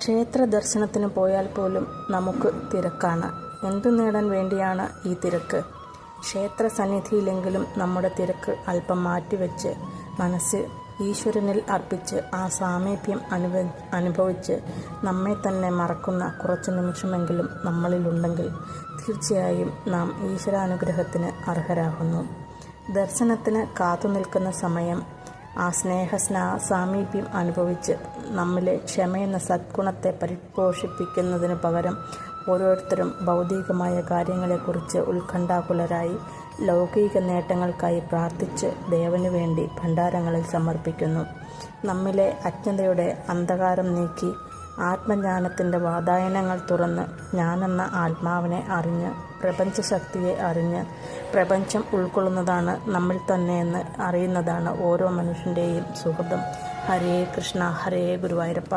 ക്ഷേത്ര ദർശനത്തിന് പോയാൽ പോലും നമുക്ക് തിരക്കാണ്. എന്തു നേടാൻ വേണ്ടിയാണ് ഈ തിരക്ക്? ക്ഷേത്ര സന്നിധിയിലെങ്കിലും നമ്മുടെ തിരക്ക് അല്പം മാറ്റിവെച്ച് മനസ്സ് ഈശ്വരനിൽ അർപ്പിച്ച് ആ സാമീപ്യം അനുഭവിച്ച് നമ്മെ തന്നെ മറക്കുന്ന കുറച്ച് നിമിഷമെങ്കിലും നമ്മളിലുണ്ടെങ്കിൽ തീർച്ചയായും നാം ഈശ്വരാനുഗ്രഹത്തിന് അർഹരാകുന്നു. ദർശനത്തിന് കാത്തുനിൽക്കുന്ന സമയം ആ സാമീപ്യം അനുഭവിച്ച് നമ്മിലെ ക്ഷമയെന്ന സദ്ഗുണത്തെ പരിപോഷിപ്പിക്കുന്നതിന് പകരം ഓരോരുത്തരും ഭൗതികമായ കാര്യങ്ങളെക്കുറിച്ച് ഉത്കണ്ഠാകുലരായി ലൗകിക നേട്ടങ്ങൾക്കായി പ്രാർത്ഥിച്ച് ദേവന് വേണ്ടി ഭണ്ഡാരങ്ങളിൽ സമർപ്പിക്കുന്നു. നമ്മിലെ അജ്ഞതയുടെ അന്ധകാരം നീക്കി ആത്മജ്ഞാനത്തിൻ്റെ വാതായനങ്ങൾ തുറന്ന് ഞാനെന്ന ആത്മാവിനെ അറിഞ്ഞ് പ്രപഞ്ചശക്തിയെ അറിഞ്ഞ് പ്രപഞ്ചം ഉൾക്കൊള്ളുന്നതാണ് നമ്മിൽ തന്നെയെന്ന് അറിയുന്നതാണ് ഓരോ മനുഷ്യൻ്റെയും സുഹൃതം. ഹരേ കൃഷ്ണ, ഹരേ ഗുരുവായൂരപ്പ.